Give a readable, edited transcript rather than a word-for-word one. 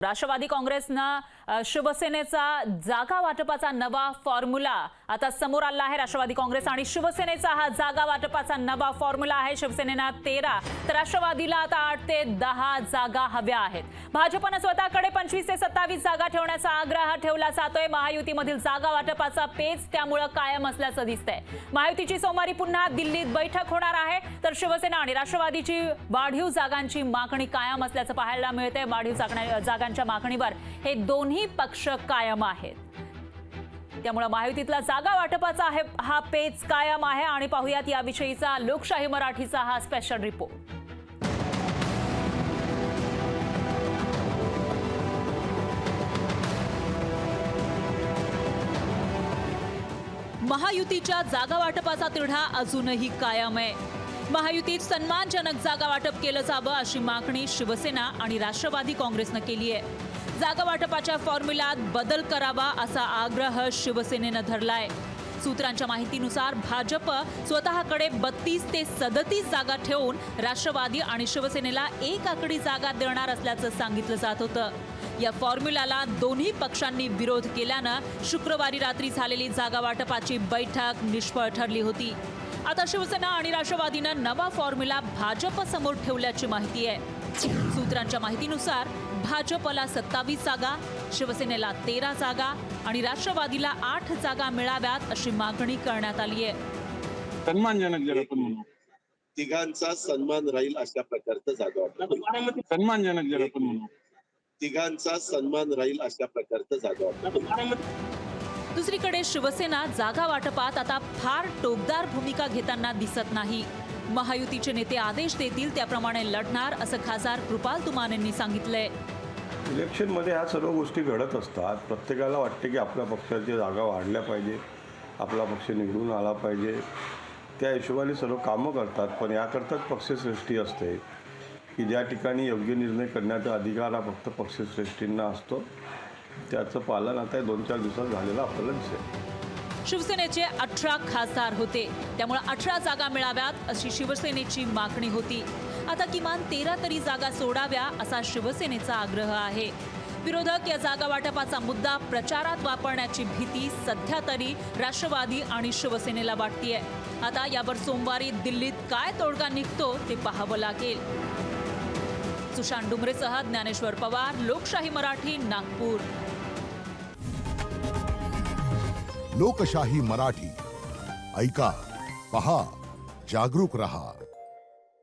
राष्ट्रवादी काँग्रेसनं शिवसेनेचा जागा वाटपाचा नवा फॉर्म्युला आता समोर आला आहे। राष्ट्रवादी काँग्रेस आणि शिवसेनेचा हा जागा वाटपाचा नवा फॉर्म्युला आहे। शिवसेनेला 13 तर राष्ट्रवादीला आता 8 ते 10 जागा हव्या आहेत। भाजपनं स्वतःकडे 25 ते 27 जागा ठेवण्याचा आग्रह ठेवला जातोय। महायुतीमधील जागा वाटपाचा पेच त्यामुळे कायम असल्याचं दिसतंय। महायुतीची सोमवारी पुन्हा दिल्लीत बैठक होणार आहे, तर शिवसेना आणि राष्ट्रवादीची वाढीव जागांची मागणी कायम असल्याचं पाहायला मिळतंय। वाढीव जागांच्या मागणीवर हे दोन्ही पक्ष कायम आहेत। त्यामुळे महायुतीतला जागा वाटपाचा हा पेच कायम आहे। आणि पाहूयात याविषयीचा लोकशाही मराठीचा हा स्पेशल रिपोर्ट। महायुतीच्या जागा वाटपाचा तिढा अजूनही कायम आहे। महायुतीत सन्मानजनक जागा वाटप केलं जावं अशी मागणी शिवसेना आणि राष्ट्रवादी काँग्रेसनं केली आहे। जागा वाटपाच्या फॉर्म्युल्यात बदल करावा असा आग्रह शिवसेनेनं धरलाय। सूत्रांच्या माहितीनुसार भाजप स्वतःकडे 32 ते 37 जागा ठेवून राष्ट्रवादी आणि शिवसेनेला एक आकडी जागा देणार असल्याचं सांगितलं जात होतं। या फॉर्म्युल्याला दोन्ही पक्षांनी विरोध केल्यानं शुक्रवारी रात्री झालेली जागा वाटपाची बैठक निष्फळ ठरली होती। आता शिवसेना आणि राष्ट्रवादीनं नवा फॉर्म्युला भाजप समोर ठेवल्याची माहिती आहे। सूत्रांच्या माहितीनुसार भाजपला 27 जागा, शिवसेनेला 13 जागा आणि राष्ट्रवादीला 8 जागा मिळाव्यात अशी मागणी करण्यात आली आहे। सन्मानजनक जर आपण म्हणू, तिघांचा सन्मान राहील अशा प्रकारचं जागा वाटप। सन्मानजनक जर आपण म्हणू, तिघांचा सन्मान राहील अशा प्रकारचं जागा वाटप। दुसरीकडे शिवसेना जागा वाटपात आता फार टोकदार भूमिका घेताना दिसत नाही। महायुतीचे नेते आदेश देतील त्याप्रमाणे लढणार असं खासदार कृपाल तुमाने यांनी सांगितलंय। इलेक्शन मध्ये ह्या सर्व गोष्टी घडत असतात। प्रत्येकाला वाटते की आपल्या पक्षाची जागा वाढल्या पाहिजे, आपला पक्ष निवडून आला पाहिजे, त्या हिशोबाने सर्व कामं करतात। पण याकरताच पक्षश्रेष्ठी असते की ज्या ठिकाणी योग्य निर्णय करण्याचा अधिकार हा फक्त पक्षश्रेष्ठींना असतो। त्याचं पालन आता 2-4 दिवसात झालेलं आपल्याला दिसेल। शिवसेनेचे 18 खासदार होते, त्यामुळे 18 जागा मिळाव्यात अशी शिवसेनेची मागणी होती। आता किमान 13 तरी जागा सोडाव्या असा शिवसेनेचा आग्रह आहे। विरोधक या जागा वाटपाचा मुद्दा प्रचारात वापरण्याची भीती सध्या तरी राष्ट्रवादी आणि शिवसेनेला वाटतेय। आता यावर सोमवारी दिल्लीत काय तोडगा निघतो ते पाहावं लागेल। सुशांत डुमरेसह ज्ञानेश्वर पवार, लोकशाही मराठी, नागपूर। लोकशाही मराठी ऐका, पहा, जागरूक रहा।